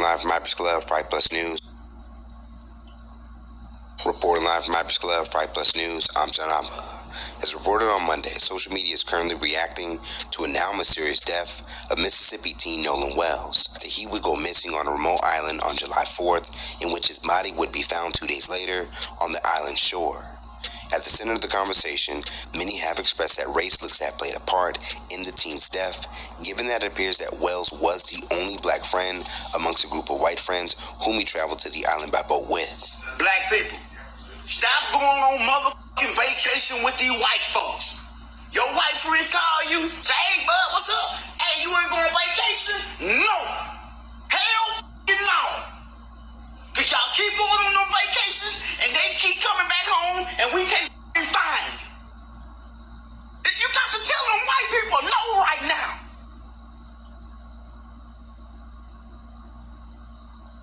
live from Hypers Club, Fright Plus News. Reporting live from Hypers Club, Fright Plus News, I'm Janamba. As reported on Monday, social media is currently reacting to a now mysterious death of Mississippi teen Nolan Wells. That he would go missing on a remote island on July 4th, in which his body would be found 2 days later on the island shore. At the center of the conversation, many have expressed that race looks to have played a part in the teen's death, given that it appears that Wells was the only black friend amongst a group of white friends whom he traveled to the island by boat with. Black people, stop going on motherfucking vacation with these white folks. Your white friends call you, say, hey, bud, what's up? Hey, you ain't going on vacation? No. Hell no. Because y'all keep going on them vacations, and they keep coming back home, and we can't find you. You got to tell them white people no right now.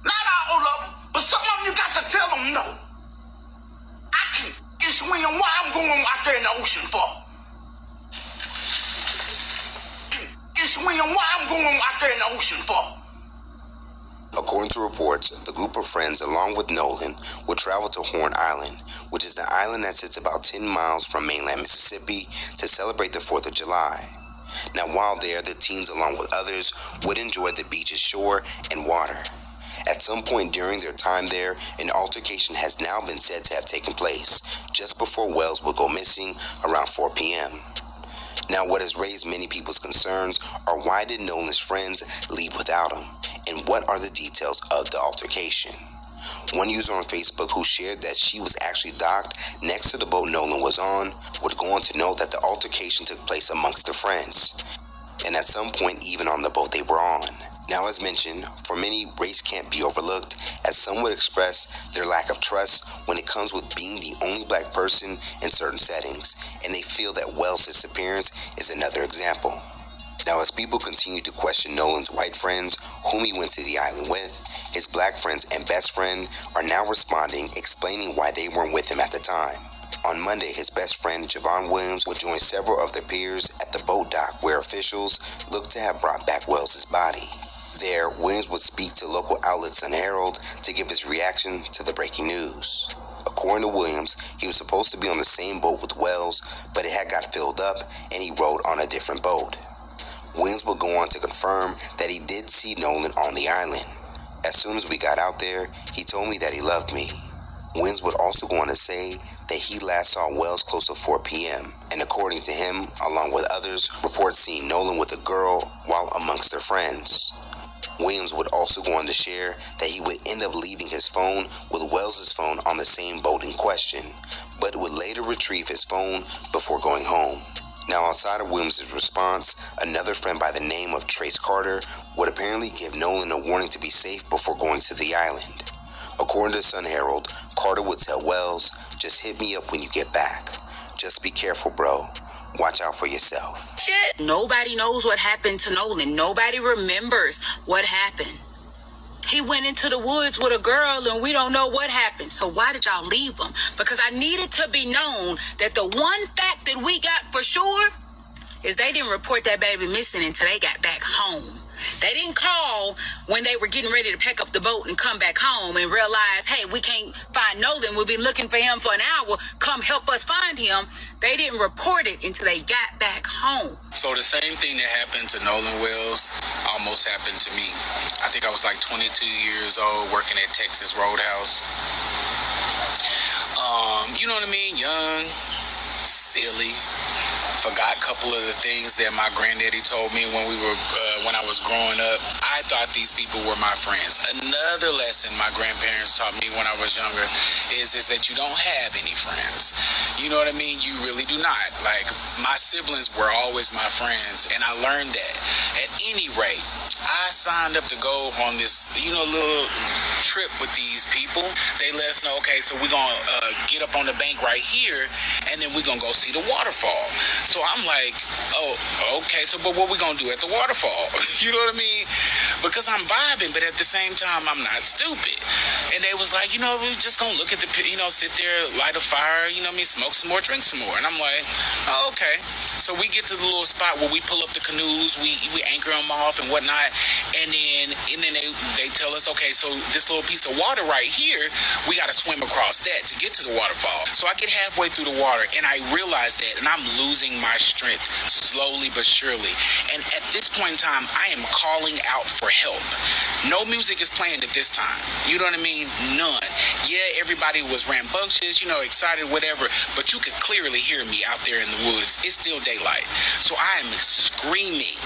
Not all of them, but some of them you got to tell them no. I can't swim why I'm going out there in the ocean for. Can't swim why I'm going out there in the ocean for. According to reports, the group of friends, along with Nolan, would travel to Horn Island, which is the island that sits about 10 miles from mainland Mississippi, to celebrate the 4th of July. Now, while there, the teens, along with others, would enjoy the beach's shore and water. At some point during their time there, an altercation has now been said to have taken place, just before Wells would go missing around 4 p.m. Now, what has raised many people's concerns are why did Nolan's friends leave without him, and what are the details of the altercation. One user on Facebook who shared that she was actually docked next to the boat Nolan was on would go on to note that the altercation took place amongst the friends, and at some point even on the boat they were on. Now, as mentioned, for many, race can't be overlooked, as some would express their lack of trust when it comes with being the only black person in certain settings, and they feel that Wells' disappearance is another example. Now, as people continue to question Nolan's white friends, whom he went to the island with, his black friends and best friend are now responding, explaining why they weren't with him at the time. On Monday, his best friend, Javon Williams, would join several of their peers at the boat dock where officials looked to have brought back Wells' body. There, Williams would speak to local outlet Sun Herald to give his reaction to the breaking news. According to Williams, he was supposed to be on the same boat with Wells, but it had got filled up and he rode on a different boat. Williams would go on to confirm that he did see Nolan on the island. As soon as we got out there, he told me that he loved me. Williams would also go on to say that he last saw Wells close to 4 p.m. and according to him, along with others, reports seeing Nolan with a girl while amongst their friends. Williams would also go on to share that he would end up leaving his phone with Wells' phone on the same boat in question, but would later retrieve his phone before going home. Now, outside of Williams' response, another friend by the name of Trace Carter would apparently give Nolan a warning to be safe before going to the island. According to Sun Herald, Carter would tell Wells, just hit me up when you get back. Just be careful, bro. Watch out for yourself. Shit. Nobody knows what happened to Nolan. Nobody remembers what happened. He went into the woods with a girl and we don't know what happened. So why did y'all leave him? Because I needed to be known that the one fact that we got for sure is they didn't report that baby missing until they got back home. They didn't call when they were getting ready to pack up the boat and come back home and realize, hey, we can't find Nolan. We'll be looking for him for an hour. Come help us find him. They didn't report it until they got back home. So the same thing that happened to Nolan Wells almost happened to me. I think I was like 22 years old working at Texas Roadhouse. You know what I mean? Young, silly. Forgot a couple of the things that my granddaddy told me when I was growing up. I thought these people were my friends. Another lesson my grandparents taught me when I was younger is that you don't have any friends. You know what I mean? You really do not. Like, my siblings were always my friends, and I learned that. At any rate, I signed up to go on this, little trip with these people. They let us know, okay, so we're going to get up on the bank right here, and then we're going to go see the waterfall. So I'm like, oh, okay, but what we going to do at the waterfall? You know what I mean? Because I'm vibing, but at the same time, I'm not stupid. And they was like, we're just going to look at the, sit there, light a fire, smoke some more, drink some more. And I'm like, oh, okay. So we get to the little spot where we pull up the canoes, we anchor them off and whatnot. And then they tell us, okay, so this little piece of water right here, we got to swim across that to get to the waterfall. So I get halfway through the water and I realize that, and I'm losing my strength slowly but surely. And at this point in time, I am calling out for help. No music is playing at this time. You know what I mean? None. Yeah, everybody was rambunctious, excited, whatever, but you could clearly hear me out there in the woods. It's still daylight. So I am screaming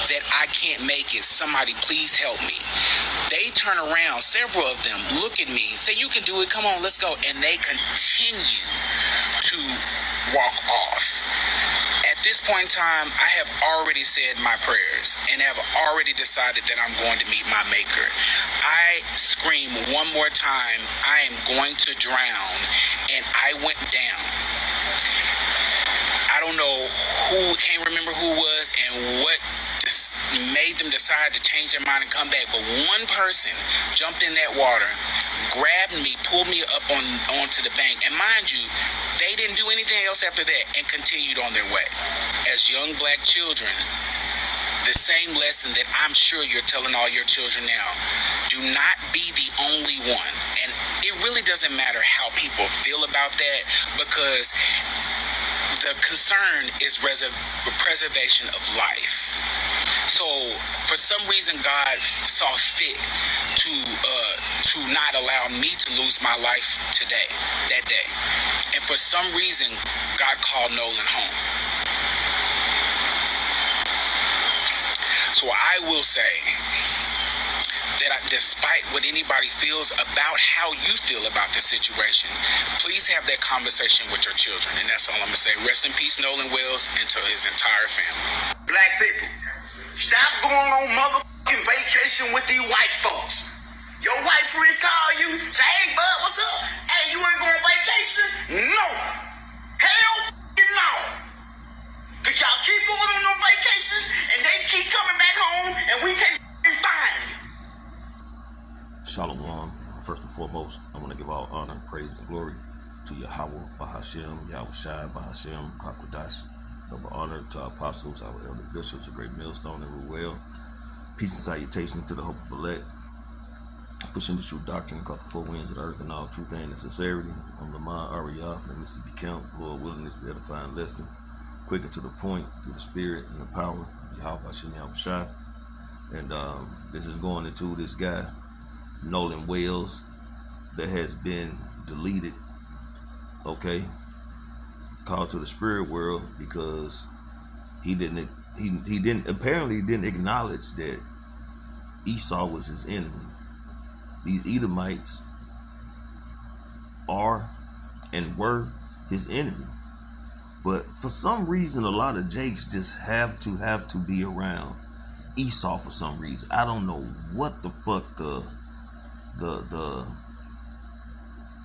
that I can't make it. Somebody please help me. They turn around, several of them look at me, say, you can do it, come on, let's go. And they continue to walk off. At this point in time, I have already said my prayers and have already decided that I'm going to meet my maker. I scream one more time, I am going to drown, and I went down. I don't know can't remember who was and what made them decide to change their mind and come back, but one person jumped in that water, grabbed me, pulled me up onto the bank, and mind you, they didn't do anything else after that and continued on their way. As young black children, the same lesson that I'm sure you're telling all your children now, do not be the only one. And it really doesn't matter how people feel about that, because the concern is preservation of life. So for some reason, God saw fit to not allow me to lose my life that day. And for some reason, God called Nolan home. So I will say that despite what anybody feels about how you feel about the situation, please have that conversation with your children. And that's all I'm going to say. Rest in peace, Nolan Wells, and to his entire family. Black people, stop going on motherfucking vacation with these white folks. Your white friends call you, say, hey, bud, what's up? Hey, you ain't going on vacation? No. Hell no. Because y'all keep going on them vacations, and they keep coming back home, and we can't find you. Shalom. First and foremost, I want to give all honor, praise, and glory to Yahweh Bahashem, Yahweh Shai Bahashem, Kakwadash. Double honor to our apostles, our elder bishops, a great millstone and Ruel. Peace and salutation to the hope of elect, pushing the true doctrine across the four winds of the earth in all truth and sincerity. I'm Lamar Ariyah from the Mississippi Camp. Lord willing, this be edifying lesson, quick and to the point, through the spirit and the power of Yahweh Bahashem, Yahweh Shai. And this is going into this guy, Nolan Wells, that has been deleted, okay, called to the spirit world because he didn't acknowledge that Esau was his enemy. These Edomites are and were his enemy. But for some reason, a lot of Jakes just have to be around Esau for some reason. I don't know what the fuck the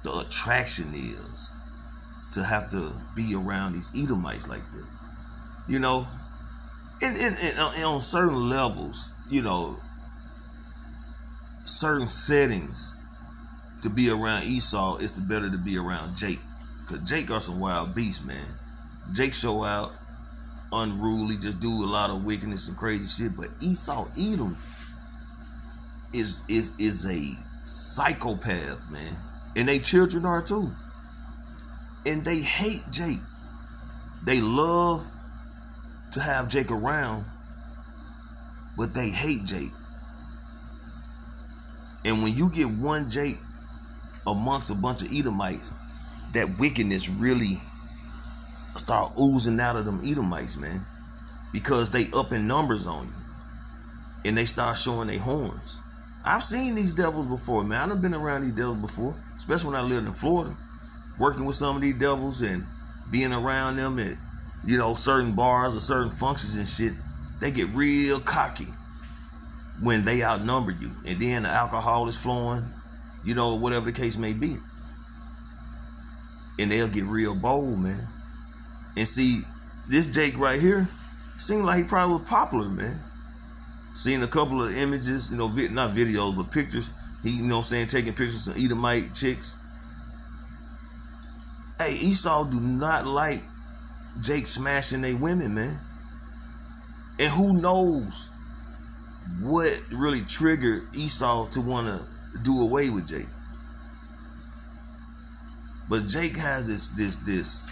attraction is to have to be around these Edomites like that, and on certain levels, certain settings, to be around Esau is better to be around Jake, because Jake are some wild beasts, man. Jake show out unruly, just do a lot of wickedness and crazy shit, but Esau Edom is a psychopath, man, and they children are too, and they hate Jake. They love to have Jake around, but they hate Jake. And when you get one Jake amongst a bunch of Edomites, that wickedness really start oozing out of them Edomites, man, because they up in numbers on you, and they start showing their horns. I've seen these devils before, man. I've been around these devils before, especially when I lived in Florida, working with some of these devils and being around them at, certain bars or certain functions and shit. They get real cocky when they outnumber you, and then the alcohol is flowing, whatever the case may be, and they'll get real bold, man. And see, this Jake right here seemed like he probably was popular, man. Seen a couple of images, not videos, but pictures. He, taking pictures of some Edomite chicks. Hey, Esau do not like Jake smashing they women, man. And who knows what really triggered Esau to want to do away with Jake. But Jake has this.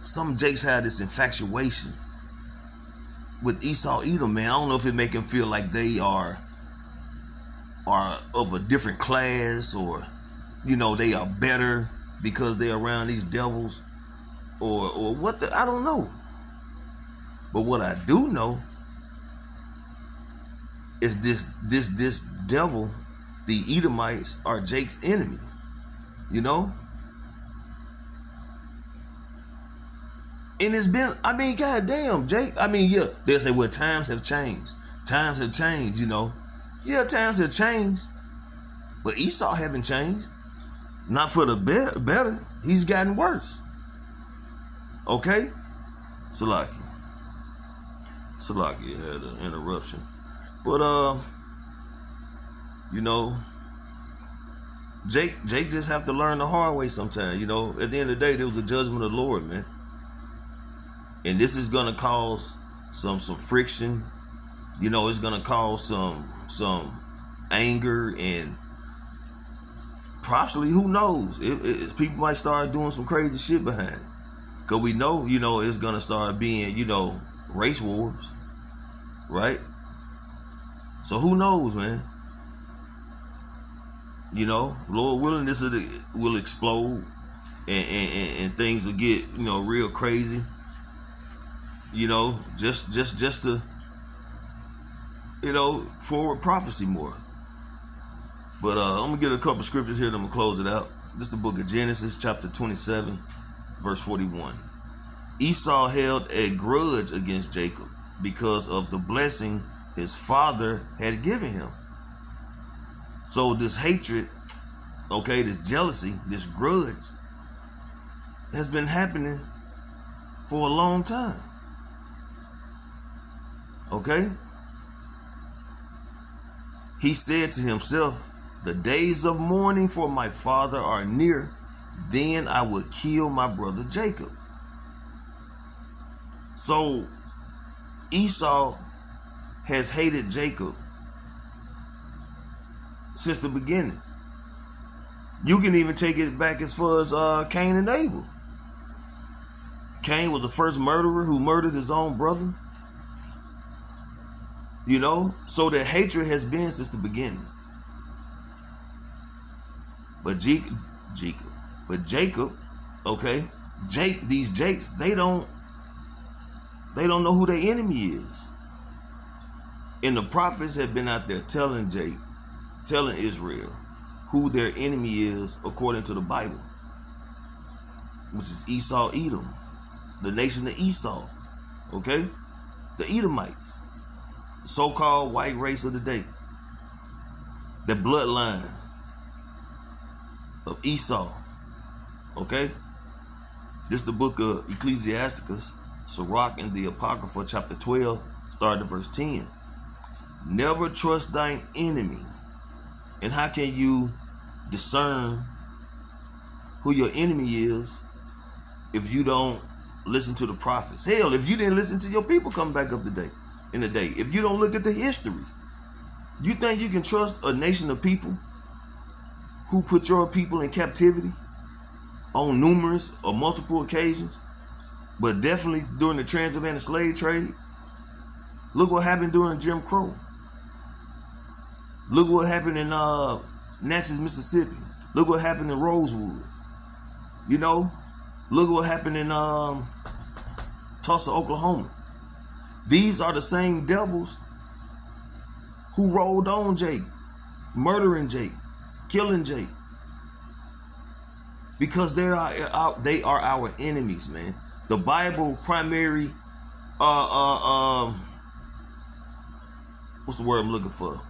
Some Jakes have this infatuation with Esau Edom, man. I don't know if it make him feel like they are of a different class, or they are better because they're around these devils, or what I don't know. But what I do know is this devil, the Edomites, are Jake's enemy. And it's been, goddamn, Jake. Yeah, they'll say, well, times have changed. Times have changed, Yeah, times have changed. But Esau haven't changed. Not for the better. He's gotten worse. Okay? Salaki had an interruption. But, Jake just have to learn the hard way sometimes. At the end of the day, there was a judgment of the Lord, man. And this is gonna cause some friction. It's gonna cause some anger, and possibly, who knows, people might start doing some crazy shit behind it. Cause we know, it's gonna start being, race wars, right? So who knows, man? Lord willing, this will explode, and things will get, real crazy. Just to, forward prophecy more. But I'm gonna get a couple scriptures here, and I'm gonna close it out. This is the book of Genesis, chapter 27, verse 41. Esau held a grudge against Jacob because of the blessing his father had given him. So this hatred, this jealousy, this grudge has been happening for a long time. Okay? He said to himself, the days of mourning for my father are near, then I will kill my brother Jacob. So Esau has hated Jacob since the beginning. You can even take it back as far as Cain and Abel. Cain was the first murderer who murdered his own brother. So the hatred has been since the beginning. But Jacob, these Jakes, they don't know who their enemy is. And the prophets have been out there telling Israel who their enemy is according to the Bible, which is Esau Edom, the nation of Esau. Okay? The Edomites. So-called white race of the day. The bloodline of Esau. Okay? This is the book of Ecclesiasticus, Sirach, and the Apocrypha, chapter 12, starting at verse 10. Never trust thine enemy. And how can you discern who your enemy is if you don't listen to the prophets? Hell, if you didn't listen to your people coming back up in the day, if you don't look at the history, you think you can trust a nation of people who put your people in captivity on numerous or multiple occasions, but definitely during the transatlantic slave trade? Look what happened during Jim Crow. Look what happened in Natchez, Mississippi. Look what happened in Rosewood. Look what happened in Tulsa, Oklahoma. These are the same devils who rolled on Jake, murdering Jake, killing Jake, because they are our enemies, man. The Bible primary, what's the word I'm looking for?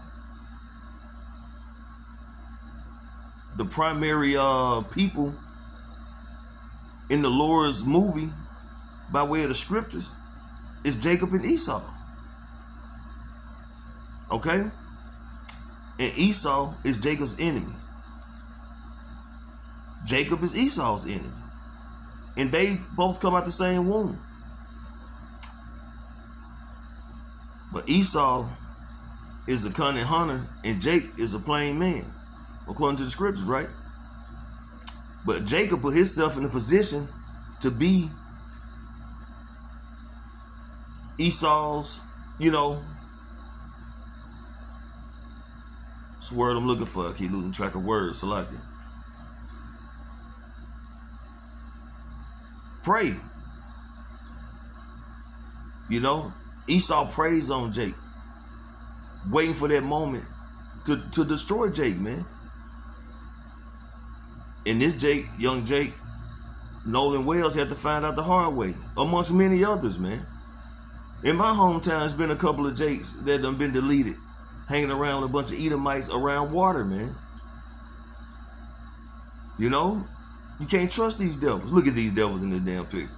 The primary people in the Lord's movie, by way of the scriptures, is Jacob and Esau. Okay? And Esau is Jacob's enemy. Jacob is Esau's enemy. And they both come out the same womb. But Esau is a cunning hunter, and Jake is a plain man, according to the scriptures, right? But Jacob put himself in a position to be Esau's, you know, it's the word I'm looking for. I keep losing track of words. Salaki. Pray. You know, Esau prays on Jake, waiting for that moment to destroy Jake, man. And this Jake, young Jake, Nolan Wells, had to find out the hard way, amongst many others, man. In my hometown, there's been a couple of Jakes that done been deleted, hanging around with a bunch of Edomites around water, man. You know, you can't trust these devils. Look at these devils in this damn picture.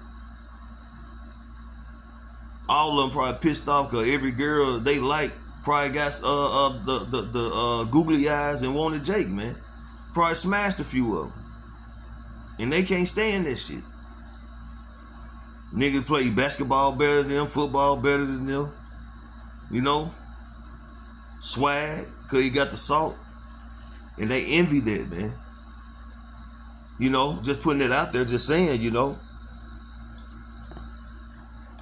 All of them probably pissed off because every girl they like probably got the googly eyes and wanted Jake, man. Probably smashed a few of them. And they can't stand that shit. Niggas play basketball better than them, football better than them. You know? Swag, because he got the salt. And they envy that, man. You know, just putting it out there, just saying, you know.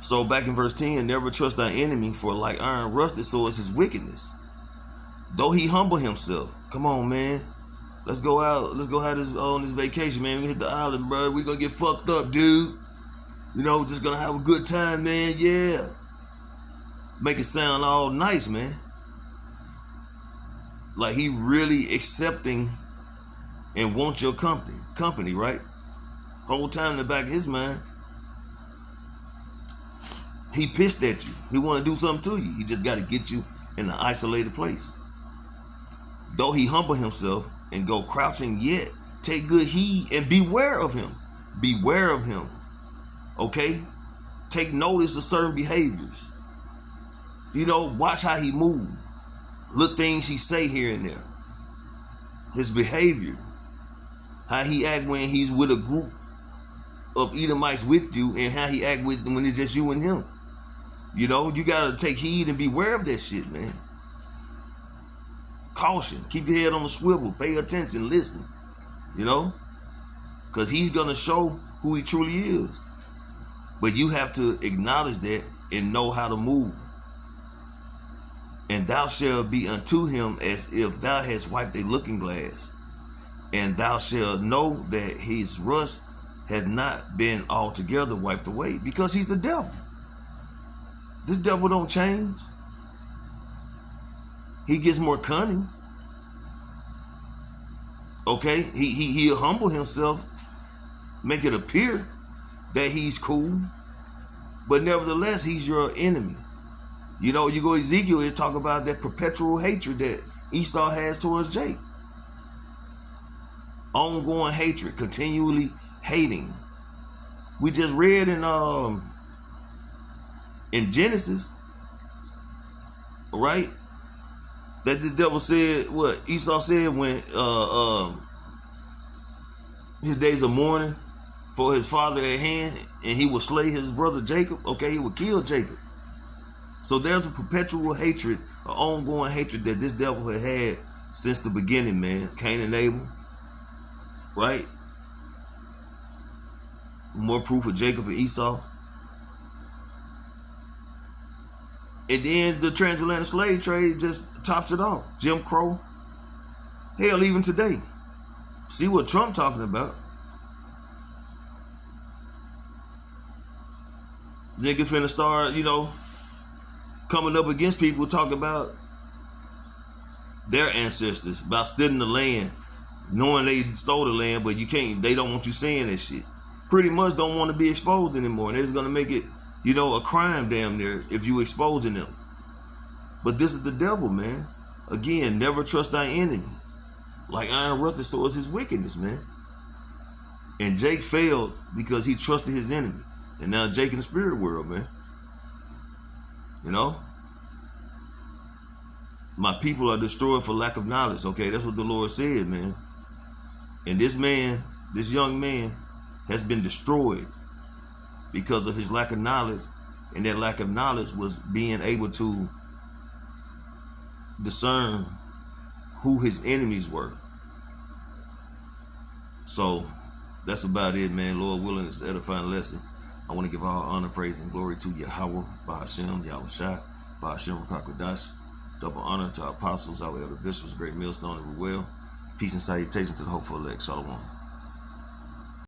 So back in verse 10, never trust thy enemy, for like iron rusted, so is his wickedness. Though he humble himself. Come on, man. Let's go out. Let's go have this on this vacation, man. We hit the island, bro. We gonna get fucked up, dude. You know, just gonna have a good time, man. Yeah. Make it sound all nice, man. Like he really accepting and wants your company, right? Whole time in the back of his mind, he pissed at you. He want to do something to you. He just got to get you in an isolated place. Though he humble himself and go crouching, yet take good heed and beware of him. Beware of him. Okay? Take notice of certain behaviors. You know, watch how he move. Look things he say here and there. His behavior. How he act when he's with a group of Edomites with you, and how he act with when it's just you and him. You know, you gotta take heed and beware of that shit, man. Caution. Keep your head on the swivel. Pay attention. Listen. You know? Because he's gonna show who he truly is. But you have to acknowledge that and know how to move. And thou shalt be unto him as if thou hast wiped a looking glass. And thou shalt know that his rust had not been altogether wiped away, because he's the devil. This devil don't change. He gets more cunning. Okay, he'll humble himself, make it appear that he's cool, but nevertheless he's your enemy. You know, you go Ezekiel, it talk about that perpetual hatred that Esau has towards Jake. Ongoing hatred, continually hating. We just read in Genesis, right, that this devil said what Esau said when his days of mourning for his father at hand, and he would slay his brother Jacob. Okay, he would kill Jacob. So there's a perpetual hatred, an ongoing hatred that this devil had since the beginning, man. Cain and Abel, right? More proof of Jacob and Esau. And then the transatlantic slave trade just tops it off. Jim Crow. Hell, even today. See what Trump talking about. Nigga finna start, you know, coming up against people talking about their ancestors, about stealing the land, knowing they stole the land, but you can't, they don't want you saying that shit. Pretty much don't want to be exposed anymore. And they're just gonna make it, you know, a crime damn near if you exposing them. But this is the devil, man. Again, never trust thy enemy. Like iron rusted, so is his wickedness, man. And Jake failed because he trusted his enemy. And now Jake in the spirit world, man. You know? My people are destroyed for lack of knowledge. Okay, that's what the Lord said, man. And this man, this young man, has been destroyed because of his lack of knowledge. And that lack of knowledge was being able to discern who his enemies were. So that's about it, man. Lord willing, it's an edifying lesson. I want to give all honor, praise, and glory to Yahweh, Bahashem, Yahweh Shai, Bahashem, Rakakwadash. Double honor to our apostles, our elder bishops, great millstone, and Ruel. Peace and salutation to the hopeful elect. Shalom.